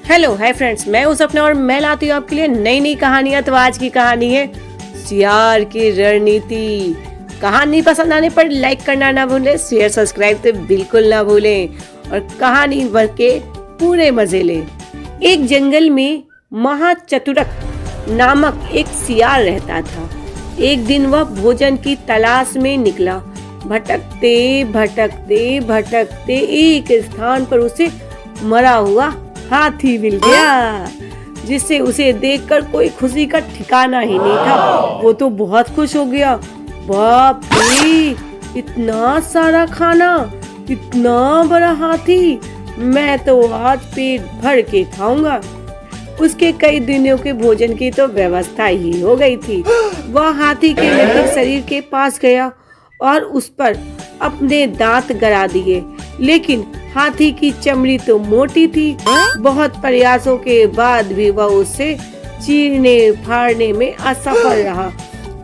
Hello hi friends, मैं हूं सपना और मैं लाती हूँ आपके लिए नई नई कहानियां। तो आज की कहानी है सियार की रणनीति। कहानी पसंद आने पर लाइक करना ना भूलें, शेयर सब्सक्राइब तो बिल्कुल ना भूलें और कहानी भर के पूरे मजे लें। एक जंगल में महाचतुरक नामक एक सियार रहता था। एक दिन वह भोजन की तलाश में निकला। भटकते भटकते भटकते एक स्थान पर उसे मरा हुआ हाथी मिल गया, जिससे उसे देखकर कोई खुशी का ठिकाना ही नहीं था। वो तो बहुत खुश हो गया। बाप रे, इतना सारा खाना, इतना बड़ा हाथी, मैं तो आज पेट भर के खाऊंगा। उसके कई दिनों के भोजन की तो व्यवस्था ही हो गई थी। वह हाथी के मृतक शरीर के पास गया और उस पर अपने दांत गड़ा दिए, लेकिन हाथी की चमड़ी तो मोटी थी। बहुत प्रयासों के बाद भी वह उसे चीरने फाड़ने में असफल रहा।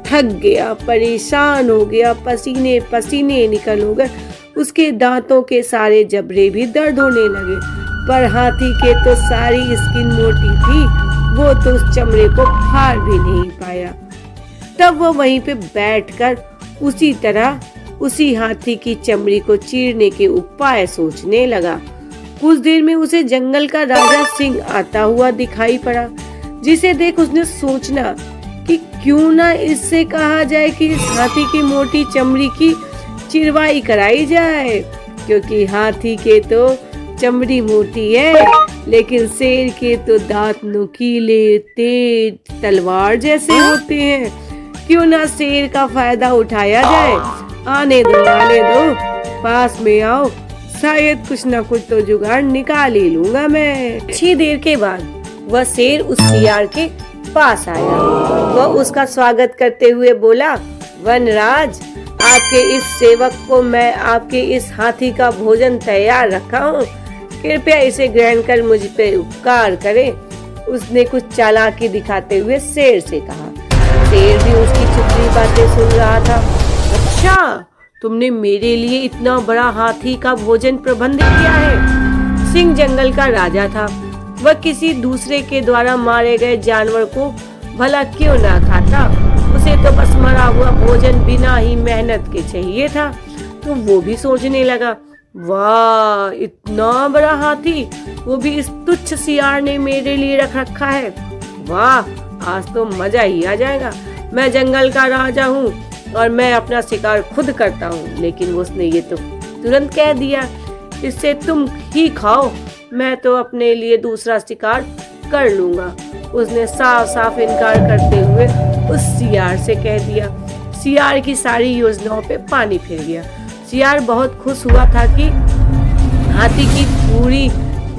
थक गया, परेशान हो गया, पसीने पसीने निकल हो गए। उसके दांतों के सारे जबड़े भी दर्द होने लगे, पर हाथी के तो सारी स्किन मोटी थी, वो तो उस चमड़े को फाड़ भी नहीं पाया। तब वो वहीं पे बैठकर उसी तरह उसी हाथी की चमड़ी को चीरने के उपाय सोचने लगा। कुछ देर में उसे जंगल का राजा सिंह आता हुआ दिखाई पड़ा, जिसे देख उसने सोचना कि क्यों ना इससे कहा जाए कि इस हाथी की मोटी चमड़ी की चिरवाई कराई जाए, क्योंकि हाथी के तो चमड़ी मोटी है, लेकिन शेर के तो दांत नुकीले तेज तलवार जैसे होते हैं। क्यों ना शेर का फायदा उठाया जाए। आने दो, पास में आओ, शायद कुछ ना कुछ तो जुगाड़ निकाल ही लूंगा मैं। अच्छी देर के बाद वह शेर उस सियार के पास आया। वह उसका स्वागत करते हुए बोला, वनराज, आपके इस सेवक को मैं आपके इस हाथी का भोजन तैयार रखा हूँ, कृपया इसे ग्रहण कर मुझ पे उपकार करें। उसने कुछ चालाकी दिखाते हुए शेर से कहा। शेर भी उसकी चुपड़ी बातें सुन रहा था। अच्छा, तुमने मेरे लिए इतना बड़ा हाथी का भोजन प्रबंध किया है। सिंह जंगल का राजा था। वह किसी दूसरे के द्वारा मारे गए जानवर को भला क्यों ना खाता। उसे तो बस मरा हुआ भोजन बिना ही मेहनत के चाहिए था। तो वो भी सोचने लगा, वाह, इतना बड़ा हाथी, वो भी इस तुच्छ सियार ने मेरे लिए रख रखा है। वाह, आज तो मजा ही आ जाएगा। मैं जंगल का राजा हूँ और मैं अपना शिकार खुद करता हूँ। लेकिन उसने ये तो तुरंत कह दिया, इससे तुम ही खाओ, मैं तो अपने लिए दूसरा शिकार कर लूंगा। उसने साफ साफ इनकार करते हुए उस सियार से कह दिया। सियार की सारी योजनाओं पे पानी फिर गया। सियार बहुत खुश हुआ था कि हाथी की पूरी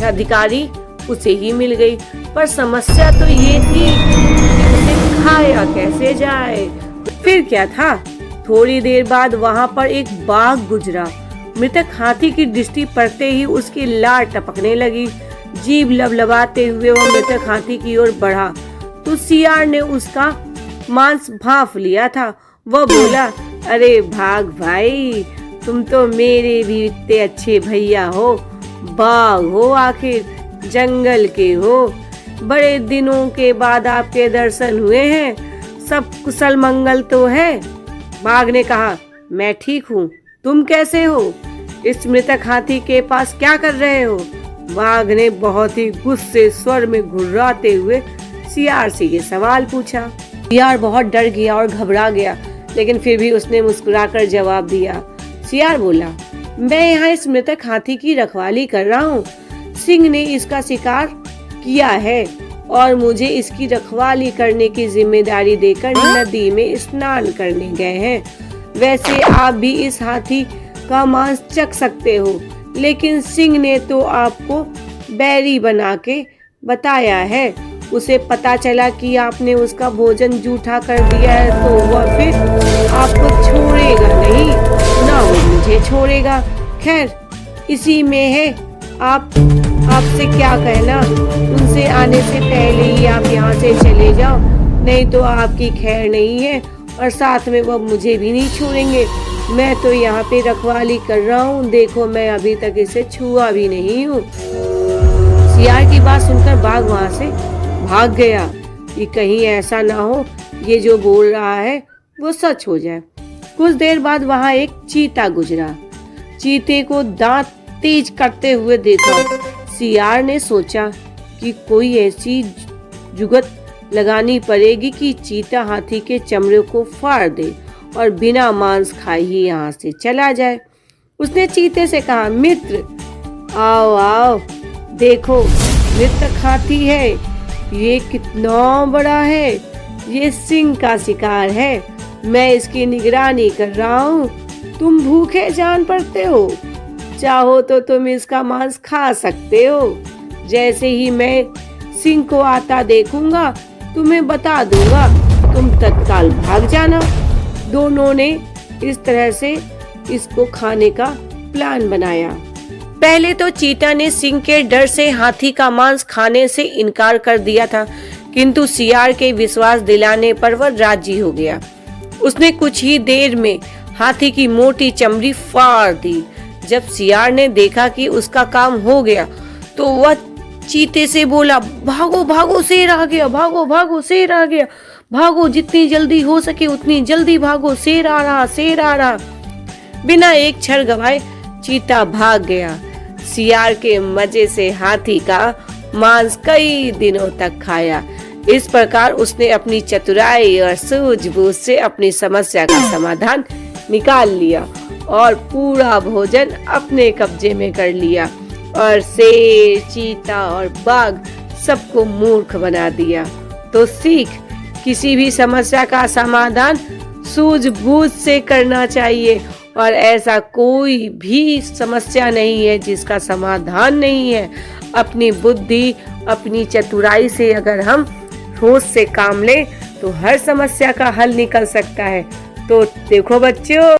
अधिकारी उसे ही मिल गई, पर समस्या तो ये थी कि उसे खाया कैसे जाए। फिर क्या था, थोड़ी देर बाद वहां पर एक बाघ गुजरा। मृतक हाथी की दृष्टि पड़ते ही उसकी लार टपकने लगी। जीभ लबलबाते हुए वह मृतक हाथी की ओर बढ़ा तो सियार ने उसका मांस भांप लिया था। वह बोला, अरे भाग भाई, तुम तो मेरे भी इतने अच्छे भैया हो। बाघ हो, आखिर जंगल के हो। बड़े दिनों के बाद आपके दर्शन हुए हैं। सब कुशल मंगल तो है। बाघ ने कहा, मैं ठीक हूँ, तुम कैसे हो? इस मृतक हाथी के पास क्या कर रहे हो? बाघ ने बहुत ही गुस्से स्वर में घुर्राते हुए सियार से ये सवाल पूछा। सियार बहुत डर गया और घबरा गया, लेकिन फिर भी उसने मुस्कुराकर जवाब दिया। सियार बोला, मैं यहाँ इस मृतक हाथी की रखवाली कर रहा हूँ। सिंह ने इसका शिकार किया है और मुझे इसकी रखवाली करने की जिम्मेदारी देकर नदी में स्नान करने गए हैं। वैसे आप भी इस हाथी का मांस चख सकते हो, लेकिन सिंह ने तो आपको बैरी बना के बताया है। उसे पता चला कि आपने उसका भोजन जूठा कर दिया है, तो वह फिर आपको छोड़ेगा नहीं, ना वो मुझे छोड़ेगा। खैर, इसी में है, आपसे क्या कहना। उनसे आने से पहले ही आप यहाँ से चले जाओ, नहीं तो आपकी खैर नहीं है, और साथ में वो मुझे भी नहीं छोड़ेंगे। मैं तो यहाँ पे रखवाली कर रहा हूँ, देखो मैं अभी तक इसे छुआ भी नहीं हूँ। सियार की बात सुनकर बाघ वहां से भाग गया कि कहीं ऐसा ना हो ये जो बोल रहा है वो सच हो जाए। कुछ देर बाद वहां एक चीता गुजरा। चीते को दांत तेज करते हुए देखा। सियार ने सोचा कि कोई ऐसी जुगत लगानी पड़ेगी कि चीता हाथी के चमड़े को फाड़ दे और बिना मांस खाए ही यहाँ से चला जाए। उसने चीते से कहा, मित्र आओ आओ, देखो मृतक हाथी है, ये कितना बड़ा है, ये सिंह का शिकार है, मैं इसकी निगरानी कर रहा हूँ। तुम भूखे जान पड़ते हो, चाहो तो तुम इसका मांस खा सकते हो। जैसे ही मैं सिंह को आता देखूंगा तुम्हें बता दूंगा, तुम तत्काल भाग जाना। दोनों ने इस तरह से इसको खाने का प्लान बनाया। पहले तो चीता ने सिंह के डर से हाथी का मांस खाने से इनकार कर दिया था, किंतु सियार के विश्वास दिलाने पर वह राजी हो गया। उसने कुछ ही देर में हाथी की मोटी चमड़ी फाड़ दी। जब सियार ने देखा कि उसका काम हो गया तो वह चीते से बोला, भागो भागो, शेर आ गया, भागो भागो, शेर आ गया, भागो, जितनी जल्दी हो सके उतनी जल्दी भागो, शेर आ रहा, शेर आ रहा। बिना एक क्षण गवाए चीता भाग गया। सियार के मजे से हाथी का मांस कई दिनों तक खाया। इस प्रकार उसने अपनी चतुराई और सूझबूझ से अपनी समस्या का समाधान निकाल लिया और पूरा भोजन अपने कब्जे में कर लिया और शेर, चीता और बाघ सबको मूर्ख बना दिया। तो सीख, किसी भी समस्या का समाधान सूझबूझ से करना चाहिए और ऐसा कोई भी समस्या नहीं है जिसका समाधान नहीं है। अपनी बुद्धि, अपनी चतुराई से अगर हम होश से काम लें तो हर समस्या का हल निकल सकता है। तो देखो बच्चों,